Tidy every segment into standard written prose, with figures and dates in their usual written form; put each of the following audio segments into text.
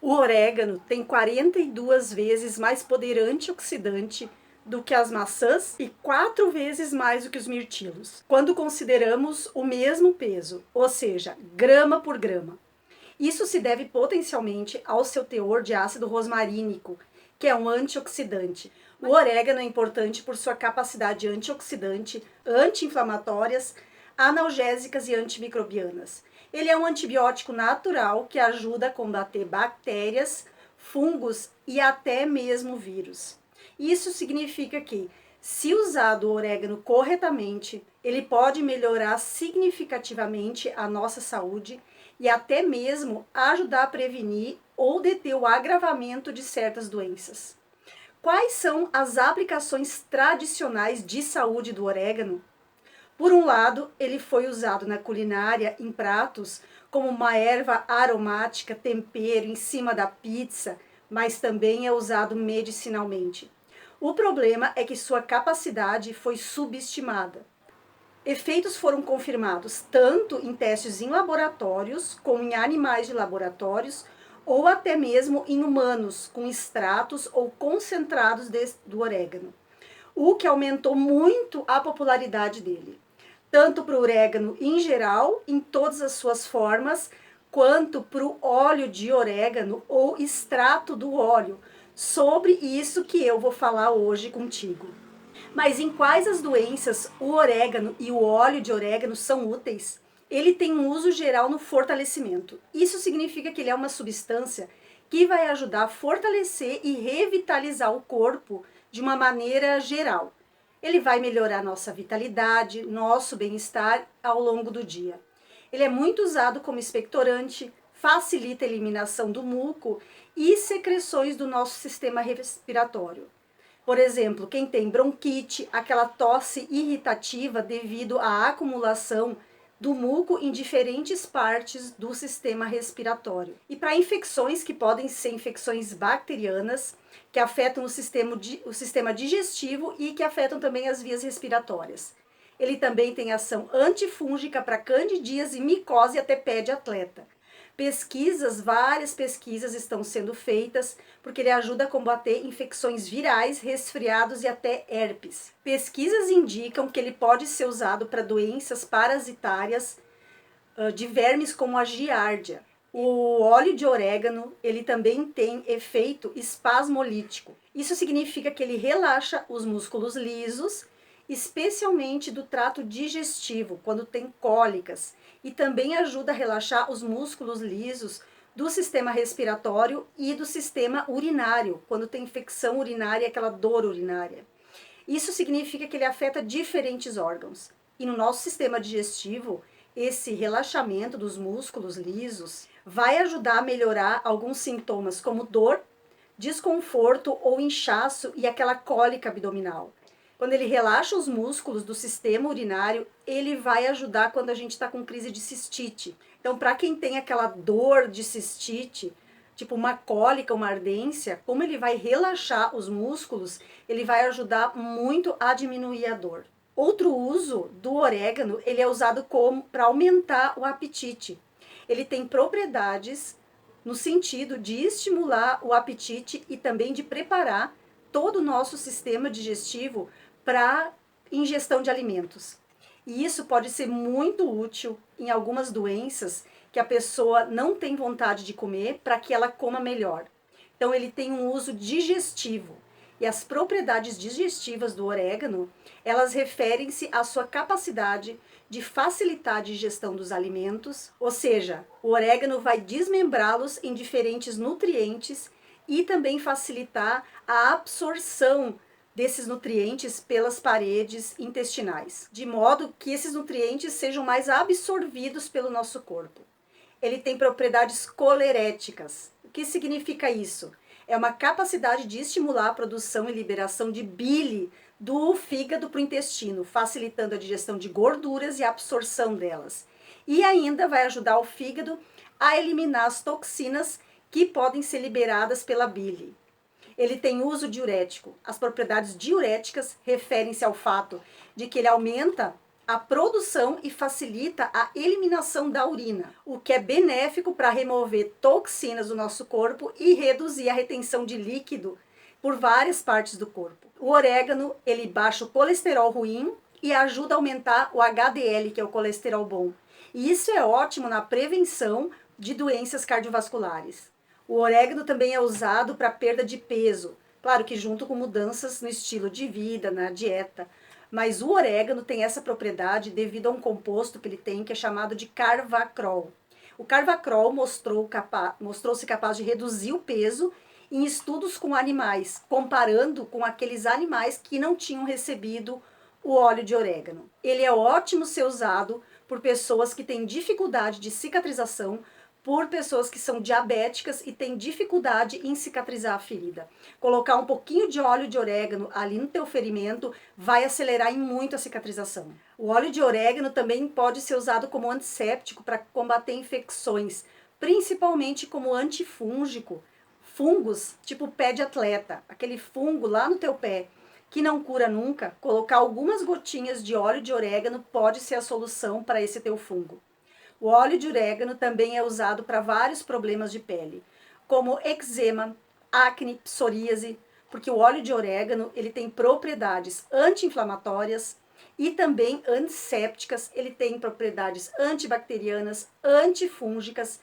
O orégano tem 42 vezes mais poder antioxidante do que as maçãs e 4 vezes mais do que os mirtilos, quando consideramos o mesmo peso, ou seja, grama por grama. Isso se deve potencialmente ao seu teor de ácido rosmarínico, que é um antioxidante. O orégano é importante por sua capacidade antioxidante, anti-inflamatórias, analgésicas e antimicrobianas. Ele é um antibiótico natural que ajuda a combater bactérias, fungos e até mesmo vírus. Isso significa que, se usado o orégano corretamente, ele pode melhorar significativamente a nossa saúde e até mesmo ajudar a prevenir ou deter o agravamento de certas doenças. Quais são as aplicações tradicionais de saúde do orégano? Por um lado, ele foi usado na culinária em pratos como uma erva aromática, tempero em cima da pizza, mas também é usado medicinalmente. O problema é que sua capacidade foi subestimada. Efeitos foram confirmados tanto em testes em laboratórios, como em animais de laboratórios, ou até mesmo em humanos, com extratos ou concentrados do orégano, o que aumentou muito a popularidade dele, tanto para o orégano em geral, em todas as suas formas, quanto para o óleo de orégano ou extrato do óleo. Sobre isso que eu vou falar hoje contigo. Mas em quais as doenças o orégano e o óleo de orégano são úteis? Ele tem um uso geral no fortalecimento. Isso significa que ele é uma substância que vai ajudar a fortalecer e revitalizar o corpo de uma maneira geral. Ele vai melhorar nossa vitalidade, nosso bem-estar ao longo do dia. Ele é muito usado como expectorante, facilita a eliminação do muco e secreções do nosso sistema respiratório. Por exemplo, quem tem bronquite, aquela tosse irritativa devido à acumulação do muco em diferentes partes do sistema respiratório. E para infecções que podem ser infecções bacterianas, que afetam o sistema digestivo e que afetam também as vias respiratórias. Ele também tem ação antifúngica para candidíase, micose e até pé de atleta. Várias pesquisas estão sendo feitas porque ele ajuda a combater infecções virais, resfriados e até herpes. Pesquisas indicam que ele pode ser usado para doenças parasitárias de vermes como a giardia. O óleo de orégano, ele também tem efeito espasmolítico. Isso significa que ele relaxa os músculos lisos, especialmente do trato digestivo, quando tem cólicas, e também ajuda a relaxar os músculos lisos do sistema respiratório e do sistema urinário, quando tem infecção urinária, aquela dor urinária. Isso significa que ele afeta diferentes órgãos. E no nosso sistema digestivo, esse relaxamento dos músculos lisos vai ajudar a melhorar alguns sintomas como dor, desconforto ou inchaço e aquela cólica abdominal. Quando ele relaxa os músculos do sistema urinário, ele vai ajudar quando a gente está com crise de cistite. Então, para quem tem aquela dor de cistite, tipo uma cólica, uma ardência, como ele vai relaxar os músculos, ele vai ajudar muito a diminuir a dor. Outro uso do orégano, ele é usado para aumentar o apetite. Ele tem propriedades no sentido de estimular o apetite e também de preparar todo o nosso sistema digestivo para ingestão de alimentos. E isso pode ser muito útil em algumas doenças que a pessoa não tem vontade de comer para que ela coma melhor. Então ele tem um uso digestivo. E as propriedades digestivas do orégano, elas referem-se à sua capacidade de facilitar a digestão dos alimentos, ou seja, o orégano vai desmembrá-los em diferentes nutrientes e também facilitar a absorção desses nutrientes pelas paredes intestinais, de modo que esses nutrientes sejam mais absorvidos pelo nosso corpo. Ele tem propriedades coleréticas. O que significa isso? É uma capacidade de estimular a produção e liberação de bile do fígado para o intestino, facilitando a digestão de gorduras e a absorção delas. E ainda vai ajudar o fígado a eliminar as toxinas que podem ser liberadas pela bile. Ele tem uso diurético. As propriedades diuréticas referem-se ao fato de que ele aumenta a produção e facilita a eliminação da urina, o que é benéfico para remover toxinas do nosso corpo e reduzir a retenção de líquido por várias partes do corpo. O orégano, ele baixa o colesterol ruim e ajuda a aumentar o HDL, que é o colesterol bom. E isso é ótimo na prevenção de doenças cardiovasculares. O orégano também é usado para perda de peso, claro que junto com mudanças no estilo de vida, na dieta. Mas o orégano tem essa propriedade devido a um composto que ele tem, que é chamado de carvacrol. O carvacrol mostrou-se capaz de reduzir o peso em estudos com animais, comparando com aqueles animais que não tinham recebido o óleo de orégano. Ele é ótimo ser usado por pessoas que têm dificuldade de cicatrização, por pessoas que são diabéticas e têm dificuldade em cicatrizar a ferida. Colocar um pouquinho de óleo de orégano ali no teu ferimento vai acelerar em muito a cicatrização. O óleo de orégano também pode ser usado como antisséptico para combater infecções, principalmente como antifúngico. Fungos, tipo pé de atleta, aquele fungo lá no teu pé, que não cura nunca, colocar algumas gotinhas de óleo de orégano pode ser a solução para esse teu fungo. O óleo de orégano também é usado para vários problemas de pele, como eczema, acne, psoríase, porque o óleo de orégano ele tem propriedades anti-inflamatórias e também antissépticas, ele tem propriedades antibacterianas, antifúngicas,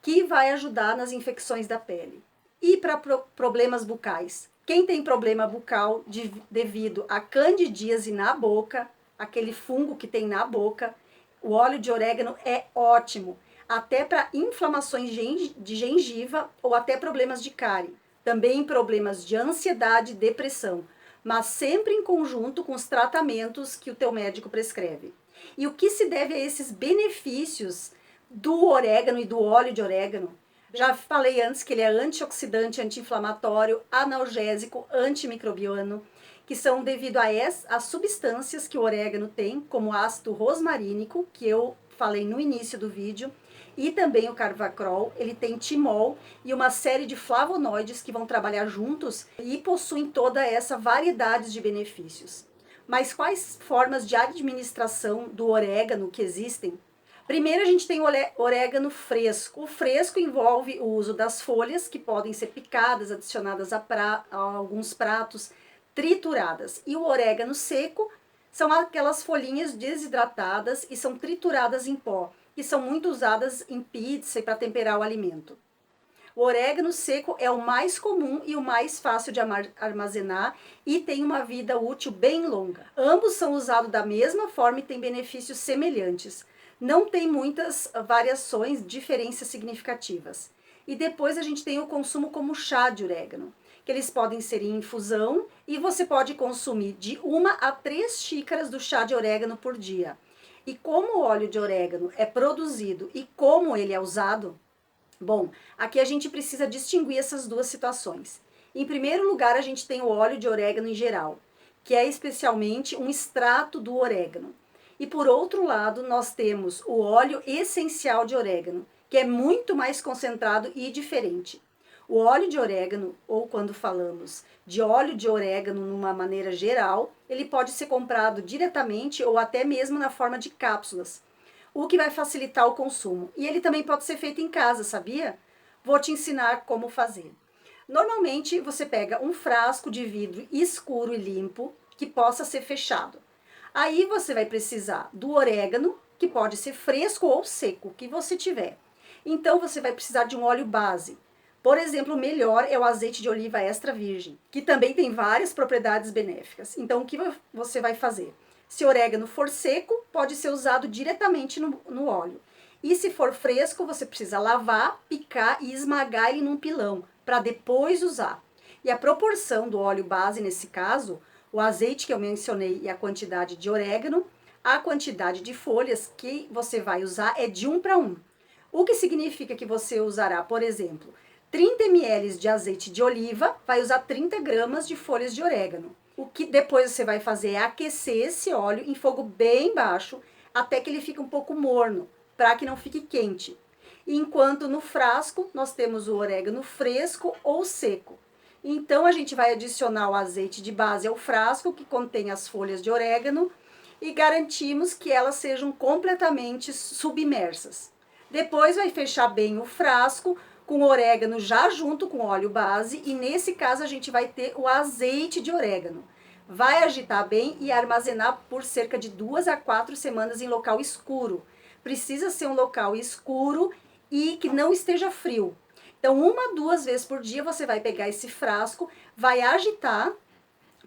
que vai ajudar nas infecções da pele. E para problemas bucais? Quem tem problema bucal devido a candidíase na boca, aquele fungo que tem na boca, o óleo de orégano é ótimo, até para inflamações de gengiva ou até problemas de cárie. Também problemas de ansiedade e depressão, mas sempre em conjunto com os tratamentos que o teu médico prescreve. E o que se deve a esses benefícios do orégano e do óleo de orégano? Já falei antes que ele é antioxidante, anti-inflamatório, analgésico, antimicrobiano, que são devido a substâncias que o orégano tem, como o ácido rosmarínico, que eu falei no início do vídeo, e também o carvacrol, ele tem timol e uma série de flavonoides que vão trabalhar juntos e possuem toda essa variedade de benefícios. Mas quais formas de administração do orégano que existem? Primeiro a gente tem o orégano fresco. O fresco envolve o uso das folhas, que podem ser picadas, adicionadas a alguns pratos, trituradas. E o orégano seco são aquelas folhinhas desidratadas e são trituradas em pó, que são muito usadas em pizza e para temperar o alimento. O orégano seco é o mais comum e o mais fácil de armazenar e tem uma vida útil bem longa. Ambos são usados da mesma forma e têm benefícios semelhantes. Não tem muitas variações, diferenças significativas. E depois a gente tem o consumo como chá de orégano, que eles podem ser em infusão e você pode consumir de 1 a 3 xícaras do chá de orégano por dia. E como o óleo de orégano é produzido e como ele é usado, bom, aqui a gente precisa distinguir essas duas situações. Em primeiro lugar, a gente tem o óleo de orégano em geral, que é especialmente um extrato do orégano. E por outro lado, nós temos o óleo essencial de orégano, que é muito mais concentrado e diferente. O óleo de orégano, ou quando falamos de óleo de orégano numa maneira geral, ele pode ser comprado diretamente ou até mesmo na forma de cápsulas, o que vai facilitar o consumo. E ele também pode ser feito em casa, sabia? Vou te ensinar como fazer. Normalmente, você pega um frasco de vidro escuro e limpo, que possa ser fechado. Aí você vai precisar do orégano, que pode ser fresco ou seco, o que você tiver. Então você vai precisar de um óleo base. Por exemplo, o melhor é o azeite de oliva extra virgem, que também tem várias propriedades benéficas. Então o que você vai fazer? Se o orégano for seco, pode ser usado diretamente no óleo. E se for fresco, você precisa lavar, picar e esmagar ele num pilão, para depois usar. E a proporção do óleo base nesse caso, o azeite que eu mencionei e a quantidade de orégano, a quantidade de folhas que você vai usar é de 1 para 1. O que significa que você usará, por exemplo, 30 ml de azeite de oliva, vai usar 30 gramas de folhas de orégano. O que depois você vai fazer é aquecer esse óleo em fogo bem baixo, até que ele fique um pouco morno, para que não fique quente. Enquanto no frasco nós temos o orégano fresco ou seco. Então a gente vai adicionar o azeite de base ao frasco, que contém as folhas de orégano, e garantimos que elas sejam completamente submersas. Depois vai fechar bem o frasco com orégano já junto com óleo base, e nesse caso a gente vai ter o azeite de orégano. Vai agitar bem e armazenar por cerca de 2 a 4 semanas em local escuro. Precisa ser um local escuro e que não esteja frio. Então, 1 a 2 vezes por dia você vai pegar esse frasco, vai agitar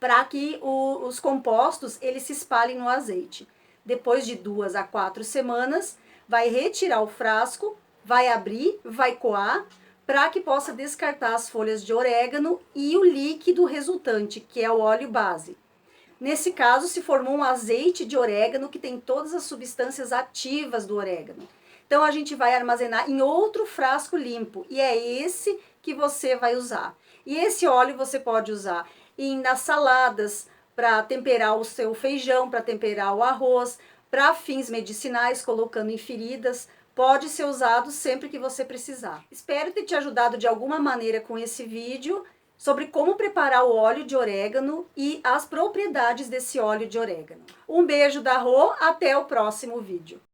para que os compostos eles se espalhem no azeite. Depois de 2 a 4 semanas, vai retirar o frasco, vai abrir, vai coar, para que possa descartar as folhas de orégano e o líquido resultante, que é o óleo base. Nesse caso, se formou um azeite de orégano que tem todas as substâncias ativas do orégano. Então, a gente vai armazenar em outro frasco limpo, e é esse que você vai usar. E esse óleo você pode usar nas saladas, para temperar o seu feijão, para temperar o arroz, para fins medicinais, colocando em feridas. Pode ser usado sempre que você precisar. Espero ter te ajudado de alguma maneira com esse vídeo sobre como preparar o óleo de orégano e as propriedades desse óleo de orégano. Um beijo da Rô, até o próximo vídeo.